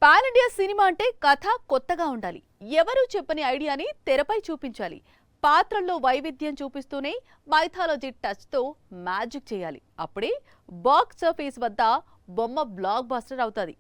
Pan India cinema అంటే కథ కొత్తగా ఉండాలి. ఎవరు చెప్పని ఐడియాని తెరపై చూపించాలి. పాత్రల్లో వైవిధ్యం చూపిస్తూనే మైథాలజీ టచ్ తో మ్యాజిక్ చేయాలి. అప్పుడే బాక్స్ ఆఫీస్ వద్ద బొమ్మ బ్లాక్ బస్టర్ అవుతుంది.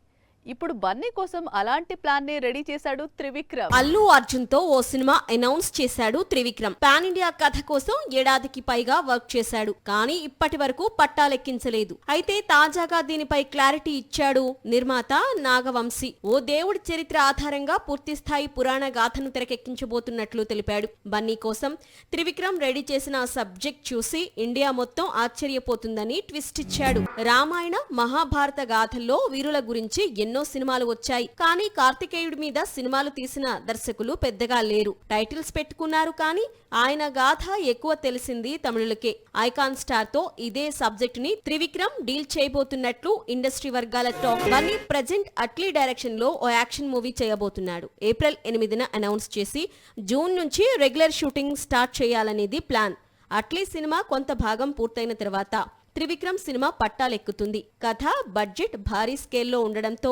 ఇప్పుడు బన్నీ కోసం అలాంటి ప్లాన్ ని రెడీ చేశాడు త్రివిక్రమ్. అల్లు అర్జున్ తో ఓ సినిమా అనౌన్స్ చేశాడు త్రివిక్రమ్. పాన్ ఇండియా కథ కోసం ఏడాదికి పైగా వర్క్ చేశాడు. కానీ ఇప్పటి వరకు పట్టాలెక్కించలేదు. అయితే తాజాగా దీనిపై క్లారిటీ ఇచ్చాడు నిర్మాత నాగవంశీ. ఓ దేవుడి చరిత్ర ఆధారంగా పూర్తిస్థాయి పురాణ గాథను తెరకెక్కించబోతున్నట్లు తెలిపాడు. బన్నీ కోసం త్రివిక్రమ్ రెడీ చేసిన సబ్జెక్ట్ చూసి ఇండియా మొత్తం ఆశ్చర్యపోతుందని ట్విస్ట్ ఇచ్చాడు. రామాయణ మహాభారత గాథల్లో వీరుల గురించి ఎన్నో సినిమాలు వచ్చాయి. కానీ కార్తికేయుడి మీద సినిమాలు తీసిన దర్శకులు పెద్దగా లేరు. టైటిల్స్ పెట్టుకున్నారు కానీ ఆయన గాథ ఎక్కువ తెలిసింది తమిళులకే. ఐకాన్ స్టార్ తో ఇదే సబ్జెక్ట్ ని త్రివిక్రమ్ డీల్ చేయబోతున్నట్లు ఇండస్ట్రీ వర్గాల talk. Bunny present Atlee direction లో ఓ యాక్షన్ మూవీ చేయబోతున్నాడు. ఏప్రిల్ 8న అనౌన్స్ చేసి జూన్ నుంచి రెగ్యులర్ షూటింగ్ స్టార్ట్ చేయాలనేది ప్లాన్. అట్లీ సినిమా కొంత భాగం పూర్తయిన తర్వాత త్రివిక్రమ్ సినిమా పట్టాలెక్కుతుంది. కథ బడ్జెట్ భారీ స్కేల్లో ఉండడంతో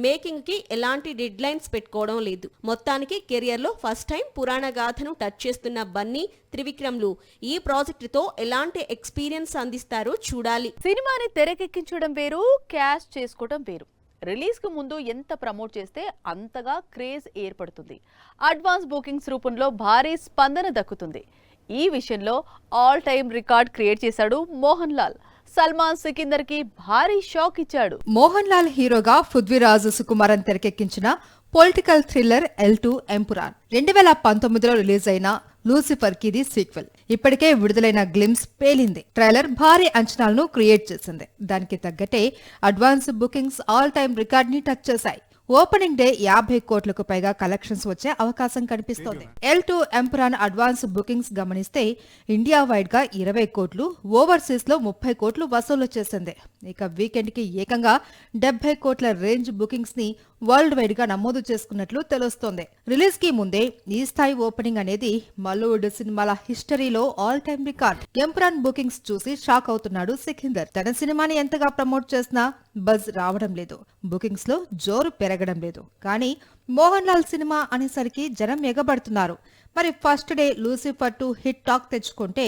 మేకింగ్ కి ఎలాంటి డెడ్ లైన్స్ పెట్టుకోవడం లేదు. మొత్తానికి కెరియర్ లో ఫస్ట్ టైం పురాణ గాథను టచ్ చేస్తున్న బన్నీ త్రివిక్రమ్లు ఈ ప్రాజెక్టుతో ఎలాంటి ఎక్స్పీరియన్స్ అందిస్తారో చూడాలి. సినిమాని తెరకెక్కించడం వేరు, క్యాష్ చేసుకోవడం వేరు. రిలీజ్ కు ముందు ఎంత ప్రమోట్ చేస్తే అంతగా క్రేజ్ ఏర్పడుతుంది. అడ్వాన్స్ బుకింగ్స్ రూపంలో భారీ స్పందన దక్కుతుంది. ఈ విషయంలో ఆల్ టైమ్ రికార్డ్ క్రియేట్ చేశాడు మోహన్ లాల్. సల్మాన్ సికిందర్ కి భారీ షాక్ ఇచ్చాడు. మోహన్ లాల్ హీరోగా పృథ్వీరాజ్ సుకుమారన్ తెరకెక్కించిన పొలిటికల్ థ్రిల్లర్ ఎల్2 ఎంపురాన్ 2019లో రిలీజ్ అయిన లూసిఫర్ కి ఇది సీక్వెల్. ఇప్పటికే విడుదలైన గ్లిమ్స్ పేలింది. ట్రైలర్ భారీ అంచనాలను క్రియేట్ చేసింది. దానికి తగ్గట్టే advance bookings all time record ని టచ్ చేశాయి. ఓపెనింగ్ డే 50 కోట్లకు పైగా కలెక్షన్స్ వచ్చే అవకాశం కనిపిస్తోంది. ఎల్2 ఎంపురాన్ అడ్వాన్స్ బుకింగ్స్ గమనిస్తే ఇండియా వైడ్ గా 20 కోట్లు, ఓవర్సీస్ లో 30 కోట్లు వసూలు చేసింది. ఇక వీకెండ్ కి ఏకంగా 70 కోట్ల రేంజ్ బుకింగ్స్ ని వరల్డ్ వైడ్ గా నమోదు చేసుకున్నట్లు తెలుస్తోంది. రిలీజ్ కి ముందే ఈ స్థాయి ఓపెనింగ్ అనేది బాలీవుడ్ సినిమాల హిస్టరీలో all time record. Empuraan bookings చూసి షాక్ అవుతున్నాడు సికిందర్. తన సినిమాని ఎంతగా ప్రమోట్ చేసినా బజ్ రావడం లేదు, బుకింగ్స్ లో జోరు పెరగడం లేదు. కానీ మోహన్ లాల్ సినిమా అనేసరికి జనం ఎగబడుతున్నారు. మరి first day Lucifer 2 hit talk తెచ్చుకుంటే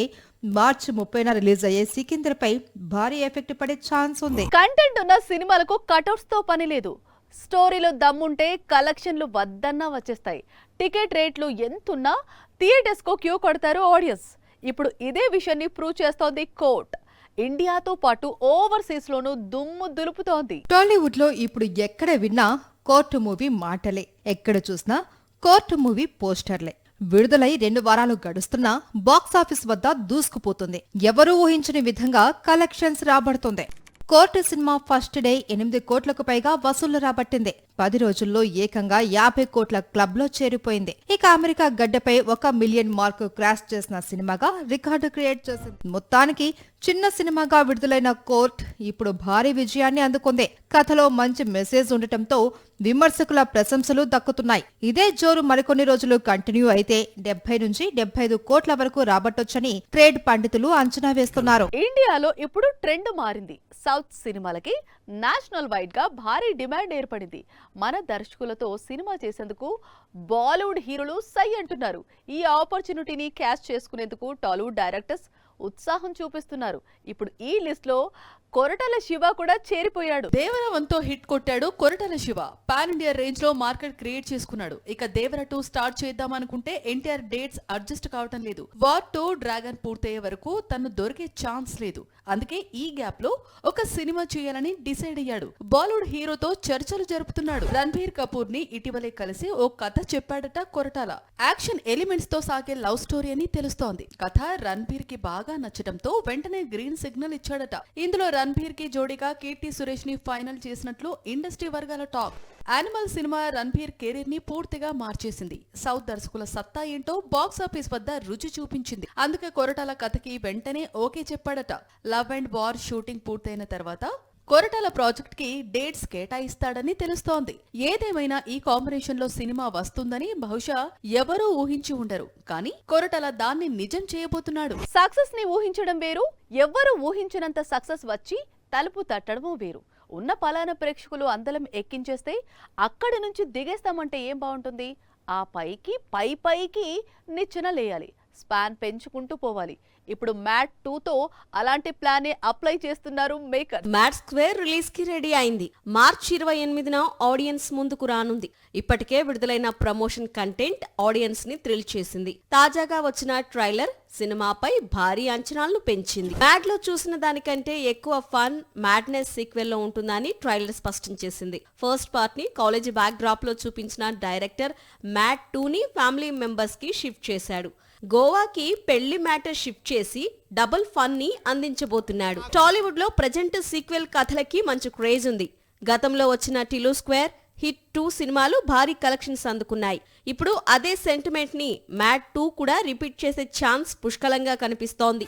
మార్చి 30న రిలీజ్ అయ్యే సికిందర్ పై భారీ ఎఫెక్ట్ పడే ఛాన్స్ ఉంది. కంటెంట్ ఉన్న సినిమాలకు కటౌట్స్ తో పని లేదు. స్టోరీలో దమ్ముంటే కలెక్షన్లు వద్దన్నా వచ్చేస్తాయి. టికెట్ రేట్లు ఎంతున్నా థియేటర్స్ కు క్యూ కొడతారు ఆడియన్స్. ఇప్పుడు ఇదే విషయాన్ని ప్రూవ్ చేస్తోంది కోర్ట్. ఇండియాతో పాటు ఓవర్సీస్ లోనూ దుమ్ము దులుపుతోంది. టాలీవుడ్ లో ఇప్పుడు ఎక్కడ విన్నా కోర్టు మూవీ మాటలే, ఎక్కడ చూసినా కోర్టు మూవీ పోస్టర్లే. విడుదలై 2 వారాలు గడుస్తున్నా బాక్సాఫీస్ వద్ద దూసుకుపోతుంది. ఎవరూ ఊహించని విధంగా కలెక్షన్స్ రాబడుతుంది. కోర్టు సినిమా ఫస్ట్ డే 8 కోట్లకు పైగా వసూళ్లు రాబట్టింది. 10 రోజుల్లో ఏకంగా 50 కోట్ల క్లబ్ లో చేరిపోయింది. ఇక అమెరికా గడ్డపై 1 మిలియన్ మార్క్ క్రాస్ చేసిన సినిమాగా రికార్డు క్రియేట్ చేసింది. మొత్తానికి చిన్న సినిమాగా విడుదలైన కోర్ట్ ఇప్పుడు భారీ విజయాన్ని అందుకుంది. కథలో మంచి మెసేజ్ ఉండటంతో విమర్శకుల ప్రశంసలు దక్కుతున్నాయి. ఇదే జోరు మరికొన్ని రోజులు కంటిన్యూ అయితే 70 నుంచి 75 కోట్ల వరకు రాబట్టొచ్చని ట్రేడ్ పండితులు అంచనా వేస్తున్నారు. ఇండియాలో ఇప్పుడు ట్రెండ్ మారింది. సౌత్ సినిమాలకి నేషనల్ వైడ్ గా భారీ డిమాండ్ ఏర్పడింది. మన దర్శకులతో సినిమా చేసేందుకు బాలీవుడ్ హీరోలు సై అంటున్నారు. ఈ ఆపర్చునిటీని క్యాచ్ చేసుకునేందుకు టాలీవుడ్ డైరెక్టర్స్ ఉత్సాహం చూపిస్తున్నారు. ఇప్పుడు ఈ లిస్ట్ లో కొరటాల శివ కూడా చేరిపోయాడు. దేవర1తో హిట్ కొట్టాడు Koratala Shiva. Pan India range లో మార్కెట్ క్రియేట్ చేసుకున్నాడు. ఇక దేవర 2 స్టార్ట్ చేద్దాం అనుకుంటే ఎన్టీఆర్ డేట్స్ అడ్జస్ట్ కావటం లేదు. వార్ 2 డ్రాగన్ పూర్తయ్యే వరకు తను దొరికే ఛాన్స్ లేదు. అందుకే ఈ గ్యాప్ లో ఒక సినిమా చేయాలని డిసైడ్ అయ్యాడు. బాలీవుడ్ హీరోతో చర్చలు జరుపుతున్నాడు. రణ్బీర్ కపూర్ ని ఇటీవలే కలిసి ఓ కథ చెప్పాడట కొరటాల. యాక్షన్ ఎలిమెంట్స్ తో సాగే లవ్ స్టోరీ అని తెలుస్తోంది. కథ రణ్బీర్ కి బాగా నచ్చడంతో వెంటనే గ్రీన్ సిగ్నల్ ఇచ్చాడట. ఇందులో రణ్బీర్ కి జోడీగా కీర్తి సురేష్ ని ఫైనల్ చేసినట్లు ఇండస్ట్రీ వర్గాల talk. Animal cinema Ranbir career ని పూర్తిగా మార్చేసింది. సౌత్ దర్శకుల సత్తా ఏంటో బాక్సాఫీస్ వద్ద రుచి చూపించింది. అందుకే కొరటాల కథకి వెంటనే ఓకే చెప్పాడట. లవ్ అండ్ వార్ షూటింగ్ పూర్తయిన తర్వాత కొరటాల ప్రాజెక్ట్ కి డేట్స్ కేటాయిస్తాడని తెలుస్తోంది. ఏదేమైనా ఈ కాంబినేషన్ లో సినిమా వస్తుందని బహుశా ఎవరూ ఊహించి ఉండరు. కానీ కొరటాల దాన్ని నిజం చేయబోతున్నాడు. సక్సెస్ ని ఊహించడం వేరు, ఎవ్వరూ ఊహించినంత సక్సెస్ వచ్చి తలుపు తట్టడమూ వేరు. ఉన్న పలానా ప్రేక్షకులు అందలం ఎక్కించేస్తే అక్కడి నుంచి దిగేస్తామంటే ఏం బాగుంటుంది? ఆ పైకి పైకి నిచ్చెన లేయాలి, స్పాన్ పెంచుకుంటూ పోవాలి. ఇప్పుడు మ్యాట్ 2తో అలాంటి ప్లానే అప్లై చేస్తున్నారు మేకర్. మ్యాట్ స్క్వేర్ రిలీజ్ కి రెడీ అయింది. మార్చి 28న ఆడియన్స్ ముందుకు రానుంది. ఇప్పటికే విడుదలైన ప్రమోషన్ కంటెంట్ ఆడియన్స్ ని థ్రిల్ చేసింది. తాజాగా వచ్చిన ట్రైలర్ సినిమాపై భారీ అంచనాలను పెంచింది. మ్యాట్ లో చూసిన దానికంటే ఎక్కువ ఫన్, మ్యాడ్నెస్ సీక్వెల్ లో ఉంటుందని ట్రైలర్ స్పష్టం చేసింది. ఫస్ట్ పార్ట్ ని కాలేజీ బ్యాక్ డ్రాప్ లో చూపించిన డైరెక్టర్ మ్యాట్ 2ని ఫ్యామిలీ మెంబర్స్ కి షిఫ్ట్ చేశాడు. గోవాకి పెళ్లి మ్యాటర్ షిఫ్ట్ చేసి డబుల్ ఫన్ ని అందించబోతున్నాడు. టాలీవుడ్ లో ప్రజెంట్ సీక్వెల్ కథలకి మంచి క్రేజ్ ఉంది. గతంలో వచ్చిన టిలు స్క్వేర్, హిట్ 2 సినిమాలు భారీ కలెక్షన్స్ అందుకున్నాయి. ఇప్పుడు అదే సెంటిమెంట్ ని మ్యాట్ 2 కూడా రిపీట్ చేసే ఛాన్స్ పుష్కలంగా కనిపిస్తోంది.